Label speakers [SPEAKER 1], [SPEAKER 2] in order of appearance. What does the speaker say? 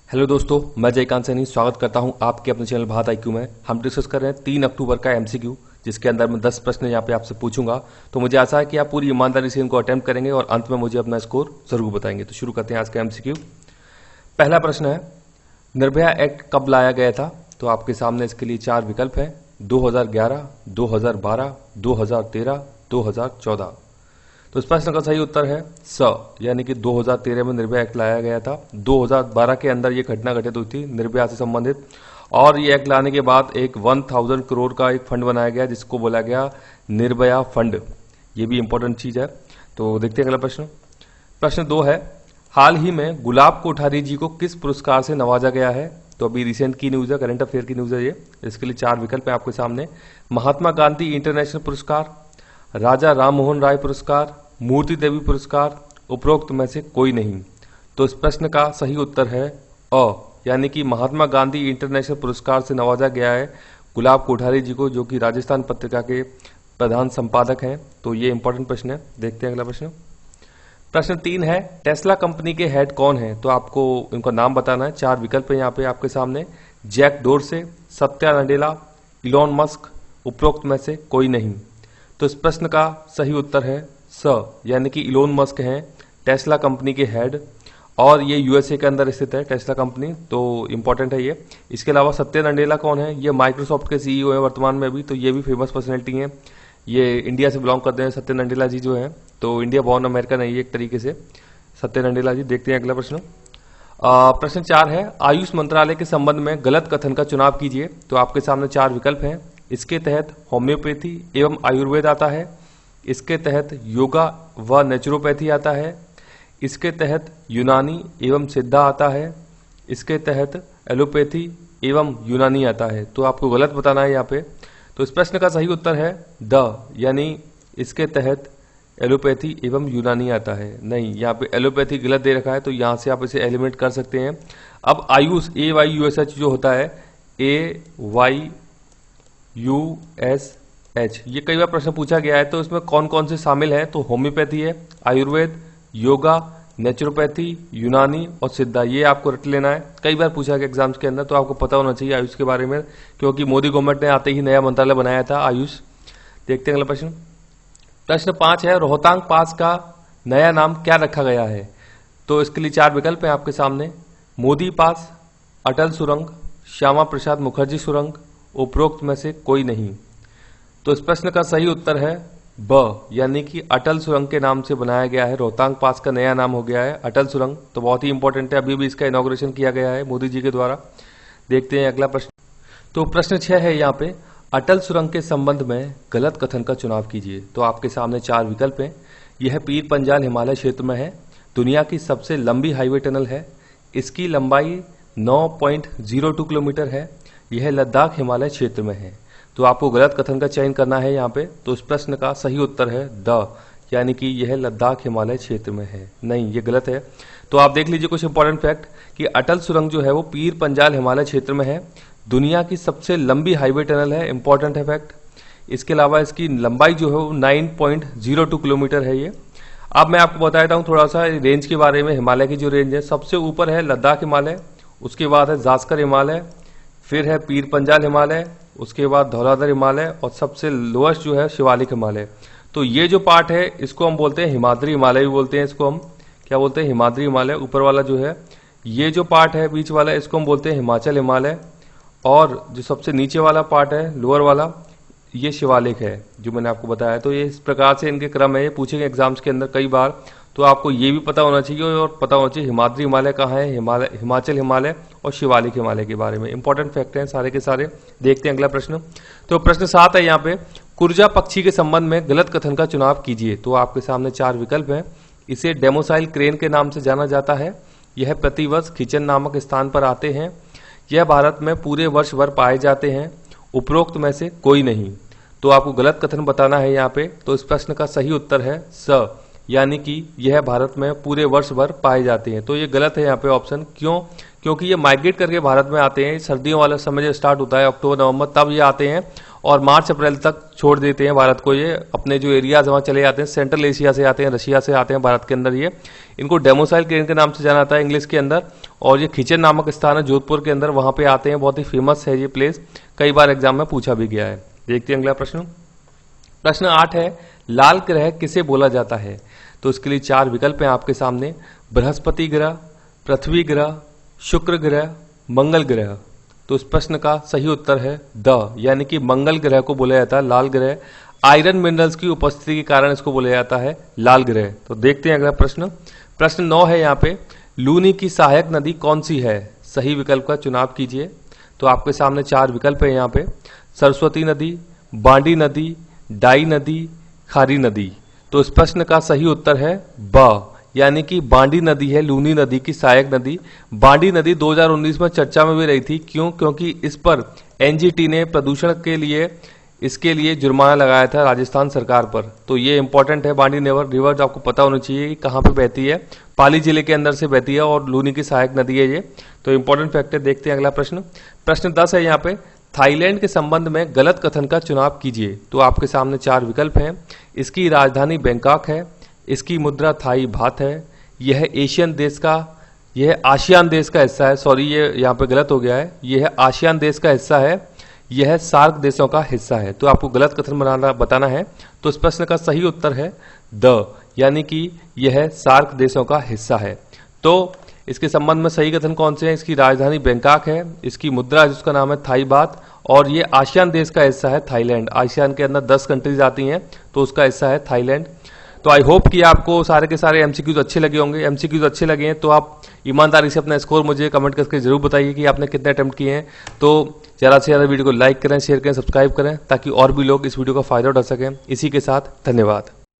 [SPEAKER 1] Hello दोस्तों, मैं जयकांत सैनी स्वागत करता हूं आपके अपने चैनल भारत IQ में। हम डिस्कस कर रहे हैं 3 अक्टूबर का MCQ, जिसके अंदर मैं 10 प्रश्न यहां पे आपसे पूछूंगा। तो मुझे आशा है कि आप पूरी ईमानदारी से इनको अटेम्प्ट करेंगे और अंत में मुझे अपना स्कोर जरूर बताएंगे। तो शुरू करते हैं आज का MCQ। पहला प्रश्न है, निर्भया एक्ट कब लाया गया था? तो आपके सामने इसके लिए 4 विकल्प हैं: 2011, 2012, 2013, 2014। तो इस प्रश्न का सही उत्तर है स, यानी कि 2013 में निर्भया एक्ट लाया गया था। 2012 के अंदर ये घटना घटित हुई थी निर्भया से संबंधित, और ये एक्ट लाने के बाद एक 1000 करोड़ का एक फंड बनाया गया जिसको बोला गया निर्भया फंड। ये भी इंपॉर्टेंट चीज है। तो देखते हैं अगला प्रश्न। प्रश्न 2 है, हाल ही में गुलाब कोठारी जी को किस पुरस्कार से नवाजा गया है? तो अभी रिसेंट की न्यूज है, करंट अफेयर की न्यूज है ये। इसके लिए 4 विकल्प है आपके सामने: महात्मा गांधी इंटरनेशनल पुरस्कार, राजा राम मोहन राय पुरस्कार, मूर्ति देवी पुरस्कार, उपरोक्त में से कोई नहीं। तो इस प्रश्न का सही उत्तर है अ, यानी कि महात्मा गांधी इंटरनेशनल पुरस्कार से नवाजा गया है गुलाब कोठारी जी को, जो कि राजस्थान पत्रिका के प्रधान संपादक हैं। तो ये इंपॉर्टेंट प्रश्न है। देखते हैं अगला प्रश्न। प्रश्न 3 है, टेस्ला कंपनी के हेड कौन है? तो आपको इनका नाम बताना है। 4 विकल्प है यहाँ पे आपके सामने: Jack Dorsey, Satya Nadella, Elon Musk, उपरोक्त में से कोई नहीं। तो इस प्रश्न का सही उत्तर है स, यानी कि इलोन मस्क हैं टेस्ला कंपनी के हेड, और ये USA के अंदर स्थित है टेस्ला कंपनी। तो इंपॉर्टेंट है ये। इसके अलावा सत्या नडेला कौन है? ये माइक्रोसॉफ्ट के CEO हैं वर्तमान में अभी। तो ये भी फेमस पर्सनैलिटी हैं। ये इंडिया से बिलोंग करते हैं सत्या नडेला जी जो हैं। तो इंडिया बॉर्न अमेरिकन है ये एक तरीके से सत्या नडेला जी। देखते हैं अगला प्रश्न। प्रश्न 4 है, आयुष मंत्रालय के संबंध में गलत कथन का चुनाव कीजिए। तो आपके सामने 4 विकल्प हैं। इसके तहत होम्योपैथी एवं आयुर्वेद आता है, इसके तहत योगा व नेचुरोपैथी आता है, इसके तहत यूनानी एवं सिद्धा आता है, इसके तहत एलोपैथी एवं यूनानी आता है। तो आपको गलत बताना है यहाँ पे। तो इस प्रश्न का सही उत्तर है द, यानी इसके तहत एलोपैथी एवं यूनानी आता है। नहीं, यहाँ पे एलोपैथी गलत दे रखा है, तो यहाँ से आप इसे एलिमिनेट कर सकते हैं। अब आयुष AYUSH जो होता है AYUSH, ये कई बार प्रश्न पूछा गया है। तो इसमें कौन कौन से शामिल है? तो होम्योपैथी है, आयुर्वेद, योगा, नेचुरोपैथी, यूनानी और सिद्धा। ये आपको रट लेना है। कई बार पूछा गया एग्जाम्स के अंदर, तो आपको पता होना चाहिए आयुष के बारे में, क्योंकि मोदी गवर्नमेंट ने आते ही नया मंत्रालय बनाया था आयुष। देखते हैं अगला प्रश्न। प्रश्न 5 है, रोहतांग पास का नया नाम क्या रखा गया है? तो इसके लिए 4 विकल्प हैं आपके सामने: मोदी पास, अटल सुरंग, श्यामा प्रसाद मुखर्जी सुरंग, उपरोक्त में से कोई नहीं। तो इस प्रश्न का सही उत्तर है ब, यानी कि अटल सुरंग के नाम से बनाया गया है। रोहतांग पास का नया नाम हो गया है अटल सुरंग। तो बहुत ही इंपॉर्टेंट है, अभी भी इसका इनॉग्रेशन किया गया है मोदी जी के द्वारा। देखते हैं अगला प्रश्न। तो प्रश्न 6 है यहाँ पे, अटल सुरंग के संबंध में गलत कथन का चुनाव कीजिए। तो आपके सामने 4 विकल्प हैं। यह पीर पंजाल हिमालय क्षेत्र में है, दुनिया की सबसे लंबी हाईवे टनल है, इसकी लंबाई 9.02 किलोमीटर है, यह लद्दाख हिमालय क्षेत्र में है। तो आपको गलत कथन का चयन करना है यहाँ पे। तो इस प्रश्न का सही उत्तर है द, यानी कि यह लद्दाख हिमालय क्षेत्र में है। नहीं, ये गलत है। तो आप देख लीजिए कुछ इंपॉर्टेंट फैक्ट कि अटल सुरंग जो है वो पीर पंजाल हिमालय क्षेत्र में है, दुनिया की सबसे लंबी हाईवे टनल है। इंपॉर्टेंट है फैक्ट। इसके अलावा इसकी लंबाई जो है वो 9.02 किलोमीटर है ये। अब मैं आपको बता देता हूँ थोड़ा सा रेंज के बारे में। हिमालय की जो रेंज है, सबसे ऊपर है लद्दाख हिमालय, उसके बाद है जास्कर हिमालय, फिर है पीर पंजाल हिमालय, उसके बाद धौलाधर हिमालय, और सबसे लोएस्ट जो है शिवालिक हिमालय। तो ये जो पार्ट है इसको हम बोलते हैं हिमाद्री हिमालय भी बोलते हैं। इसको हम क्या बोलते हैं? हिमाद्री हिमालय। ऊपर वाला जो है, ये जो पार्ट है बीच वाला, इसको हम बोलते हैं हिमाचल हिमालय, और जो सबसे नीचे वाला पार्ट है लोअर वाला, ये शिवालिक है जो मैंने आपको बताया। तो ये इस प्रकार से इनके क्रम है, ये पूछेंगे एग्जाम्स के अंदर कई बार। तो आपको ये भी पता होना चाहिए और पता होना चाहिए हिमाद्री हिमालय कहाँ है, हिमाचल हिमालय और शिवालिक हिमालय के बारे में। इंपॉर्टेंट फैक्ट हैं सारे के सारे। देखते हैं अगला प्रश्न। तो प्रश्न 7 है यहाँ पे, कुर्जा पक्षी के संबंध में गलत कथन का चुनाव कीजिए। तो आपके सामने 4 विकल्प हैं। इसे डेमोसाइल क्रेन के नाम से जाना जाता है, यह प्रतिवर्ष खिचन नामक स्थान पर आते हैं, यह भारत में पूरे वर्ष भर पाए जाते हैं, उपरोक्त में से कोई नहीं। तो आपको गलत कथन बताना है यहाँ पे। तो इस प्रश्न का सही उत्तर है स, यानी कि यह भारत में पूरे वर्ष भर पाए जाते हैं। तो ये गलत है यहाँ पे ऑप्शन। क्यों? क्योंकि ये माइग्रेट करके भारत में आते हैं। सर्दियों वाला समय जो स्टार्ट होता है अक्टूबर नवंबर, तब ये आते हैं, और मार्च अप्रैल तक छोड़ देते हैं भारत को। ये अपने जो एरियाज वहाँ चले जाते हैं, सेंट्रल एशिया से आते हैं, रशिया से आते हैं भारत के अंदर। ये इनको डेमोसाइल क्रेन के नाम से जाना जाता है इंग्लिश के अंदर। और ये खिचन नामक स्थान है जोधपुर के अंदर, वहाँ पे आते हैं। बहुत ही फेमस है ये प्लेस, कई बार एग्जाम में पूछा भी गया है। देखते हैं अगला प्रश्न। प्रश्न 8 है, लाल ग्रह किसे बोला जाता है? तो इसके लिए 4 विकल्प हैं आपके सामने, बृहस्पति ग्रह, पृथ्वी ग्रह, शुक्र ग्रह, मंगल ग्रह। तो इस प्रश्न का सही उत्तर है द, यानी कि मंगल ग्रह को बोला जाता है लाल ग्रह। आयरन मिनरल्स की उपस्थिति के कारण इसको बोला जाता है लाल ग्रह। तो देखते हैं अगला प्रश्न। प्रश्न 9 है यहाँ पे, लूनी की सहायक नदी कौन सी है? सही विकल्प का चुनाव कीजिए। तो आपके सामने 4 विकल्प है यहाँ पे, सरस्वती नदी, बांडी नदी, डाई नदी, खारी नदी। तो इस प्रश्न का सही उत्तर है ब, यानी कि बांडी नदी है लूनी नदी की सहायक नदी। बांडी नदी 2019 में चर्चा में भी रही थी। क्यों? क्योंकि इस पर एनजीटी ने प्रदूषण के लिए इसके लिए जुर्माना लगाया था राजस्थान सरकार पर। तो ये इंपॉर्टेंट है, बांडी रिवर आपको पता होना चाहिए कि कहाँ पे बहती है। पाली जिले के अंदर से बहती है और लूनी की सहायक नदी है ये। तो इंपॉर्टेंट फैक्ट है। देखते हैं अगला प्रश्न। प्रश्न 10 है यहाँ पे, थाईलैंड के संबंध में गलत कथन का चुनाव कीजिए। तो आपके सामने 4 विकल्प हैं, इसकी राजधानी बैंकॉक है, इसकी मुद्रा थाई बात है, यह आसियान देश का हिस्सा है। सॉरी, ये यहाँ पे गलत हो गया है, यह आसियान देश का हिस्सा है, यह सार्क देशों का हिस्सा है। तो आपको गलत कथन बताना है। तो इस प्रश्न का सही उत्तर है द, यानी कि यह सार्क देशों का हिस्सा है। तो इसके संबंध में सही कथन कौन से हैं? इसकी राजधानी बैंकॉक है, इसकी मुद्रा जिसका नाम है थाई बात, और ये आसियान देश का हिस्सा है थाईलैंड। आसियान के अंदर 10 कंट्रीज आती हैं, तो उसका हिस्सा है थाईलैंड। तो आई होप कि आपको सारे के सारे एमसीक्यूज अच्छे लगे होंगे। एमसीक्यूज अच्छे लगे हैं तो आप ईमानदारी से अपना स्कोर मुझे कमेंट करके जरूर बताइए कि आपने कितने अटेम्प्ट किए हैं। तो ज़्यादा से ज़्यादा वीडियो को लाइक करें, शेयर करें, सब्सक्राइब करें, ताकि और भी लोग इस वीडियो का फायदा उठा सकें। इसी के साथ धन्यवाद।